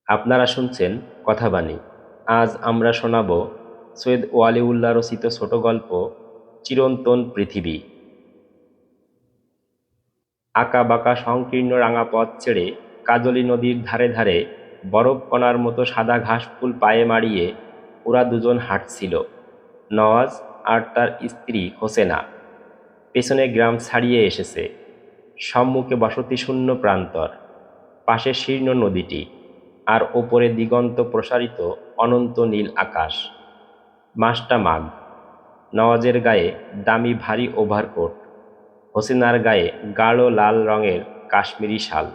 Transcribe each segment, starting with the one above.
আপনারা শুনছেন কথাবাণী। আজ আমরা শোনাব সৈয়দ ওয়ালিউল্লাহ রচিত ছোট গল্প চিরন্তন পৃথিবী। আঁকা বাঁকা সংকীর্ণ রাঙা পথ ছেড়ে কাজলী নদীর ধারে ধারে বরফ কণার মতো সাদা ঘাসফুল পায়ে মাড়িয়ে ওরা দুজন হাঁটছিল, নওয়াজ আর তার স্ত্রী হোসেনা। পেছনে গ্রাম ছাড়িয়ে এসেছে, সম্মুখে বসতি শূন্য প্রান্তর, পাশে শীর্ণ নদীটি, আর ওপরে দিগন্ত প্রসারিত অনন্ত নীল আকাশ। মাসটা মাঘ। নওয়াজের গায়ে দামি ভারী ওভারকোট, হোসেনার গায়ে গাঢ় লাল রঙের কাশ্মীরি শাল।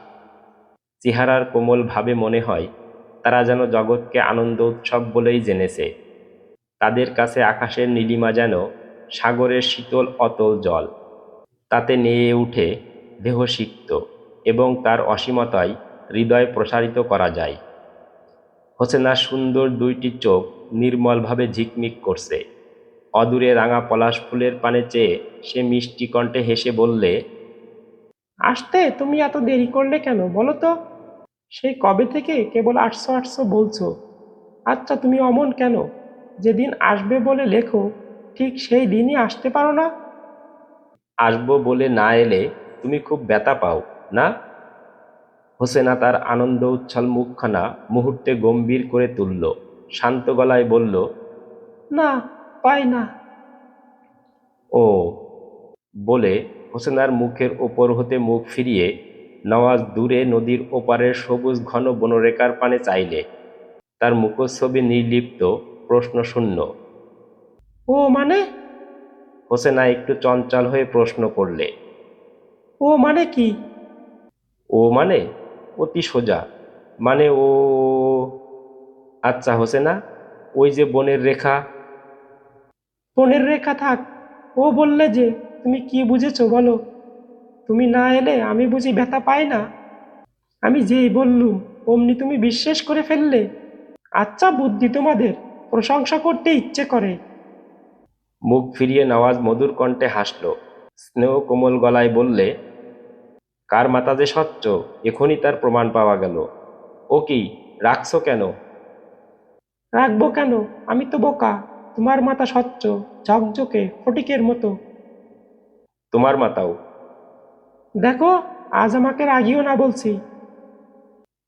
চেহারার কোমল ভাবে মনে হয় তারা যেন জগৎকে আনন্দ উৎসব বলেই জেনেছে। তাদের কাছে আকাশের নীলিমা যেন সাগরের শীতল অতল জল, তাতে নেয়ে উঠে দেহ সিক্ত এবং তার অসীমতায় হৃদয় প্রসারিত করা যায়। হোসেনার সুন্দর দুইটি চোখ নির্মলভাবে ঝিকমিক করছে। অদূরে রাঙা পলাশ ফুলের পানে চেয়ে সে মিষ্টি কণ্ঠে হেসে বললে, আসতে তুমি এত দেরি করলে কেন বলো তো? সেই কবে থেকে কেবল আটশো আটশো বলছো। আচ্ছা, তুমি অমন কেন? যেদিন আসবে বলে লেখো, ঠিক সেই দিনই আসতে পারো না? আসবো বলে না এলে তুমি খুব ব্যথা পাও না? হোসেনা তার আনন্দ উচ্ছল মুখখানা মুহূর্তে গম্ভীর করে তুলল, শান্ত গলায় বলল, না, পাই না। ও। বলে হোসেনার মুখের ওপর হতে মুখ ফিরিয়ে নওয়াজ দূরে নদীর ওপারের সবুজ ঘন বনরেখার পানে চাইলে। তার মুখচ্ছবি নির্লিপ্ত, প্রশ্নশূন্য। ও মানে? হোসেনা একটু চঞ্চল হয়ে প্রশ্ন করলে, ও মানে কি? ও মানে? অতি সোজা। মানে ও, আচ্ছা হোসেনা, ওই যে বনের রেখা। বনের রেখা থাক। ও বললে যে, তুমি কি বুঝেছো বলো? তুমি না এলে আমি বুঝি ব্যথা পাই না? আমি যেই বললুম অমনি তুমি বিশ্বাস করে ফেললে। আচ্ছা বুদ্ধি তোমাদের, প্রশংসা করতে ইচ্ছে করে। মুখ ফিরিয়ে নওয়াজ মধুর কণ্ঠে হাসল, স্নেহ কোমল গলায় বললে, কার মাথা যে স্বচ্ছ এখনই তার প্রমাণ পাওয়া গেল। ও কি, রাখছো কেন? রাখবো কেন? আমি তো বোকা। তোমার মাথা স্বচ্ছ, ঝকঝকে ফটিকের মতো। তোমার মাথাও। দেখো, আজ আমাকে রাগিও না বলছি।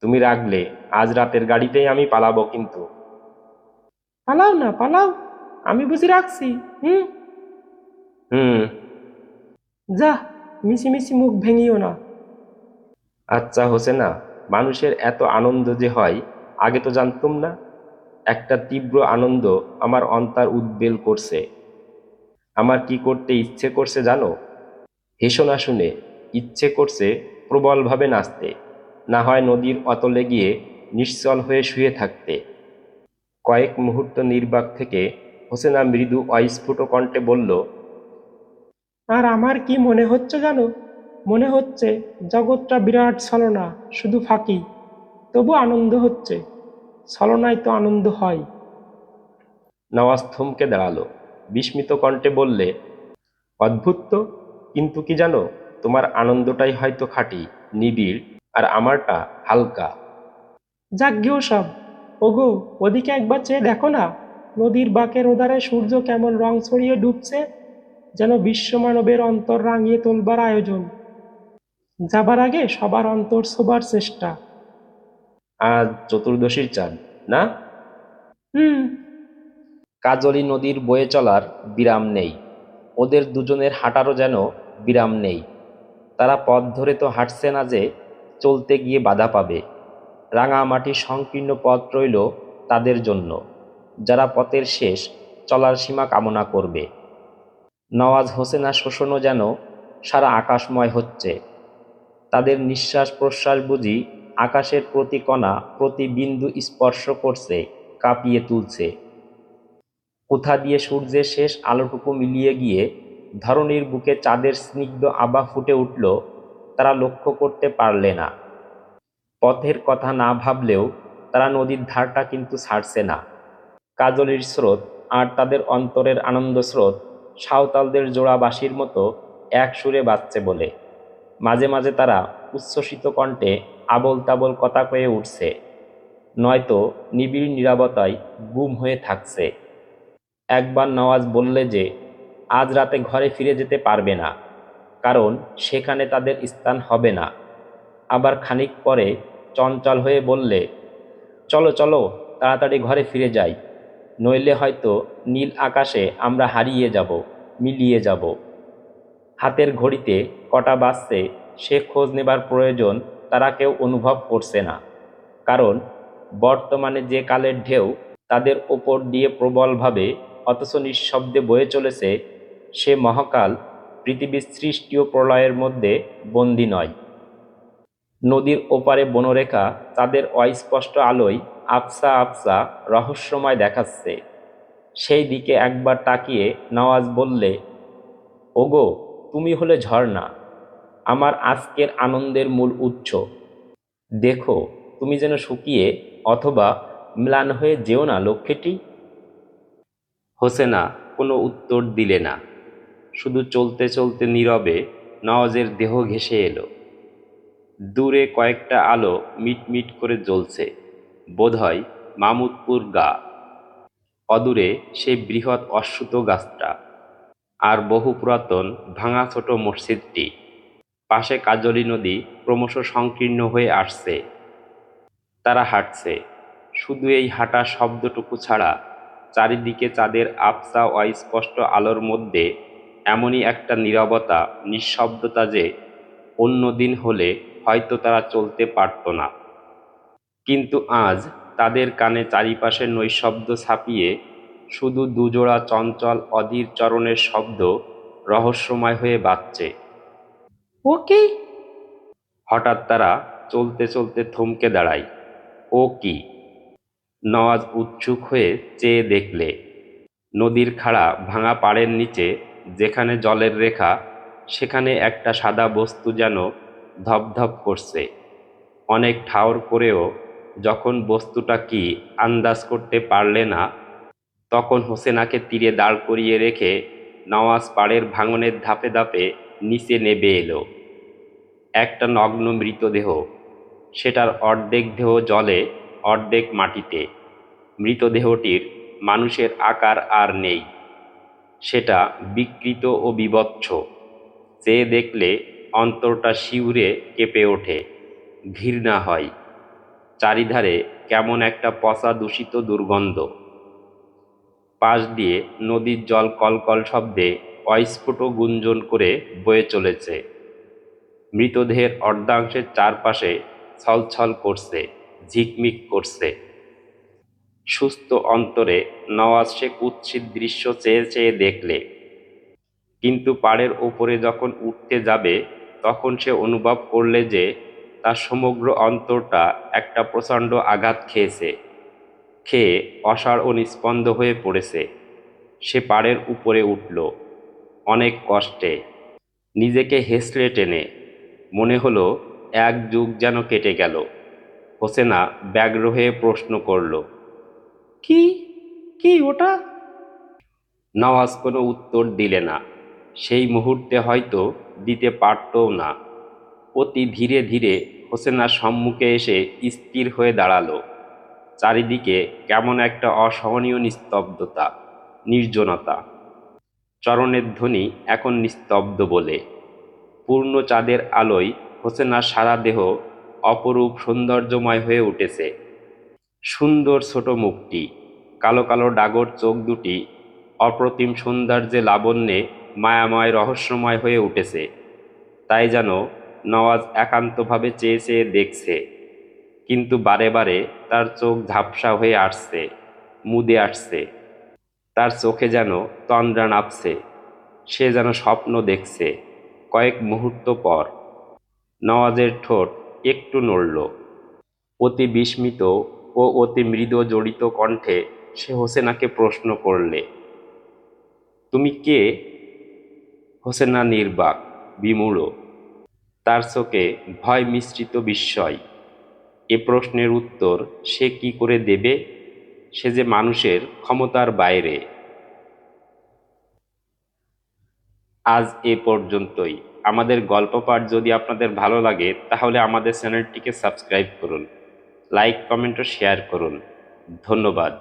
তুমি রাখলে আজ রাতের গাড়িতেই আমি পালাবো কিন্তু। পালাও না, পালাও। আমি বুঝি রাখছি? হুম। হুম। যা, মিছিমিছি মুখ ভেঙিও না। আচ্ছা হোসেনা, মানুষের এত আনন্দ যে হয় আগে তো জানতুম না। একটা তীব্র আনন্দ আমার অন্তর উদ্বেল করছে। আমার কি করতে ইচ্ছে করছে জানো? হেসো না শুনে। ইচ্ছে করছে প্রবলভাবে নাচতে, না হয় নদীর অতলে গিয়ে নিশ্চল হয়ে শুয়ে থাকতে। কয়েক মুহূর্ত নির্বাক থেকে হোসেনা মৃদু অস্ফুট কণ্ঠে বলল, আর আমার কি মনে হচ্ছে জানো? মনে হচ্ছে জগৎটা বিরাট ছলনা, শুধু ফাঁকি। তবু আনন্দ হচ্ছে। ছলনায় তো আনন্দ হয়। নওয়াজ থমকে দাঁড়ালো, বিস্মিত কণ্ঠে বললে, অদ্ভুত তো। কিন্তু কি জানো, তোমার আনন্দটাই হয়তো খাঁটি, নিবিড়, আর আমারটা হালকা। যাজ্ঞেও সব। ওগো, ওদিকে একবার চেয়ে দেখো না। নদীর বাঁকের ওধারে সূর্য কেমন রং ছড়িয়ে ডুবছে, যেন বিশ্বমানবের অন্তর রাঙিয়ে তোলবার আয়োজন। যাবার আগে সবার অন্তর ছোবার চেষ্টা। আজ চতুর্দশীর চাঁদ, না? হুম। কাজলী নদীর বয়ে চলার বিরাম নেই, ওদের দুজনের হাঁটারও যেন বিরাম নেই। তারা পথ ধরে তো হাঁটছে না যে চলতে গিয়ে বাধা পাবে। রাঙা মাটির সংকীর্ণ পথ রইল তাদের জন্য, যারা পথের শেষ চলার সীমা কামনা করবে। নওয়াজ হোসেনা শোষণও যেন সারা আকাশময় হচ্ছে। তাদের নিঃশ্বাস প্রশ্বাস বুঝি আকাশের প্রতি কণা প্রতি বিন্দু স্পর্শ করছে, কাঁপিয়ে তুলছে। কোথা দিয়ে সূর্যের শেষ আলোটুকু মিলিয়ে গিয়ে ধরণীর বুকে চাঁদের স্নিগ্ধ আভা ফুটে উঠল, তারা লক্ষ্য করতে পারলে না। পথের কথা না ভাবলেও তারা নদীর ধারটা কিন্তু ছাড়ছে না। কাজলের স্রোত আর তাদের অন্তরের আনন্দ স্রোত সাঁওতালদের জোড়া বাঁশির মতো এক সুরে বাজছে বলে। মাঝে মাঝে তারা উচ্ছ্বসিত কণ্ঠে আবোল তাবোল কথা কয়ে উঠছে। নয়তো নিবিড় নীরবতায় গুম হয়ে থাকছে। একবার নওয়াজ বললে যে আজ রাতে ঘরে ফিরে যেতে পারবে না, কারণ সেখানে তাদের স্থান হবে না। আবার খানিক পরে চঞ্চল হয়ে বললে, চলো চলো, তাড়াতাড়ি ঘরে ফিরে যাই, নইলে হয়তো নীল আকাশে আমরা হারিয়ে যাব, মিলিয়ে যাব। হাতের ঘড়িতে কটা বাজছে সে খোঁজ নেবার প্রয়োজন তারা কেউ অনুভব করছে না, কারণ বর্তমানে যে কালের ঢেউ তাদের ওপর দিয়ে প্রবলভাবে অথচ নিঃশব্দে বয়ে চলেছে, সে মহাকাল পৃথিবীর সৃষ্টি ও প্রলয়ের মধ্যে বন্দী নয়। নদীর ওপারে বনরেখা তাদের অস্পষ্ট আলোয় আবছা আবছা রহস্যময় দেখাচ্ছে। সেই দিকে একবার তাকিয়ে নওয়াজ বললে, ওগো, তুমি হলে ঝর্ণা, আমার আজকের আনন্দের মূল উৎস। দেখো, তুমি যেন শুকিয়ে অথবা ম্লান হয়ে যেও না লক্ষ্মীটি। হোসেনা কোনো উত্তর দিলে না, শুধু চলতে চলতে নীরবে নওয়াজের দেহ ঘেঁষে এলো। দূরে কয়েকটা আলো মিটমিট করে জ্বলছে, বোধহয় মামুদপুর গা। অদূরে সেই বৃহৎ অশ্বত্থ গাছটা, আর বহু পুরাতন ভাঙা ছোট মসজিদটি। পাশে কাজলী নদী ক্রমশ সংকীর্ণ হয়ে আসছে। তারা হাঁটছে, শুধু এই হাঁটার শব্দটুকু ছাড়া চারিদিকে চাঁদের আবছা অস্পষ্ট আলোর মধ্যে এমনই একটা নীরবতা, নিঃশব্দতা যে অন্য দিন হলে হয়তো তারা চলতে পারত না। কিন্তু আজ তাদের কানে চারিপাশের নৈশব্দ ছাপিয়ে শুধু দুজোড়া চঞ্চল অধীর চরণের শব্দ রহস্যময় হয়ে বাজছে। ও কি? হঠাৎ তারা চলতে চলতে থমকে দাঁড়ায়। ও কি? নওয়াজ উৎসুক হয়ে চেয়ে দেখলে, নদীর খাড়া ভাঙা পাড়ের নিচে যেখানে জলের রেখা, সেখানে একটা সাদা বস্তু যেন ধপধপ করছে। অনেক ঠাউর করেও যখন বস্তুটা কি আন্দাজ করতে পারলে না, তখন হোসেনাকে তীরে দাঁড় করিয়ে রেখে নওয়াজ পাড়ের ভাঙনের ধাপে ধাপে নিচে নেবে এলো। একটা নগ্ন মৃতদেহ, সেটার অর্ধেক দেহ জলে, অর্ধেক মাটিতে। মৃতদেহটির মানুষের আকার আর নেই, সেটা বিকৃত ও বিবচ্ছ। চেয়ে দেখলে অন্তরটা শিউরে কেঁপে ওঠে, ঘৃণা হয়। চারিধারে কেমন একটা পচা দূষিত দুর্গন্ধ। পাশ দিয়ে নদীর জল কলকল শব্দে অস্ফুট গুঞ্জন করে বয়ে চলেছে। মৃতদেহের অর্ধাংশের চারপাশে ছলছল করছে, ঝিকমিক করছে। সুস্থ অন্তরে নওয়াজ সে কুৎসিত দৃশ্য চেয়ে চেয়ে দেখলে, কিন্তু পাড়ের ওপরে যখন উঠতে যাবে তখন সে অনুভব করলে যে তার সমগ্র অন্তরটা একটা প্রচণ্ড আঘাত খেয়েছে, খেয়ে অসাড় ও নিস্পন্দ হয়ে পড়েছে। সে পাড়ের উপরে উঠল অনেক কষ্টে, নিজেকে হেঁচড়ে টেনে। মনে হলো এক যুগ যেন কেটে গেল। হোসেনা ব্যগ্র হয়ে প্রশ্ন করল, কি? কি ওটা? নওয়াজ কোনো উত্তর দিলে না, সেই মুহূর্তে হয়তো দিতে পারতও না। অতি ধীরে ধীরে হোসেনার সম্মুখে এসে স্থির হয়ে দাঁড়ালো। চারিদিকে কেমন একটা অসহনীয় নিস্তব্ধতা, নির্জনতা। চরণের ধ্বনি এখন নিস্তব্ধ বলে। পূর্ণ চাঁদের আলোয় হোসেনার সারা দেহ অপরূপ সৌন্দর্যময় হয়ে উঠেছে। সুন্দর ছোট মুখটি, কালো কালো ডাগর চোখ দুটি অপ্রতিম সৌন্দর্যে লাবণ্যে মায়াময় রহস্যময় হয়ে উঠেছে। তাই যেন নওয়াজ একান্তভাবে চেয়ে চেয়ে দেখছে, কিন্তু বারে বারে তার চোখ ঝাপসা হয়ে আসছে, মুদে আসছে। তার চোখে যেন তন্দ্রা নামছে, সে যেন স্বপ্ন দেখছে। কয়েক মুহূর্ত পর নওয়াজের ঠোঁট একটু নড়ল। অতি বিস্মিত ও অতি মৃদু জড়িত কণ্ঠে সে হোসেনাকে প্রশ্ন করলে, তুমি কে? হোসেনা নির্বাক, বিমূঢ়, তার চোখে ভয় মিশ্রিত বিস্ময়। এ প্রশ্নের উত্তর সে কি করে দেবে? সে যে মানুষের ক্ষমতার বাইরে। আজ এ পর্যন্তই। আমাদের গল্প পাঠ যদি আপনাদের ভালো লাগে তাহলে আমাদের চ্যানেলটিকে সাবস্ক্রাইব করুন। লাইক কমেন্ট ও শেয়ার করুন। ধন্যবাদ।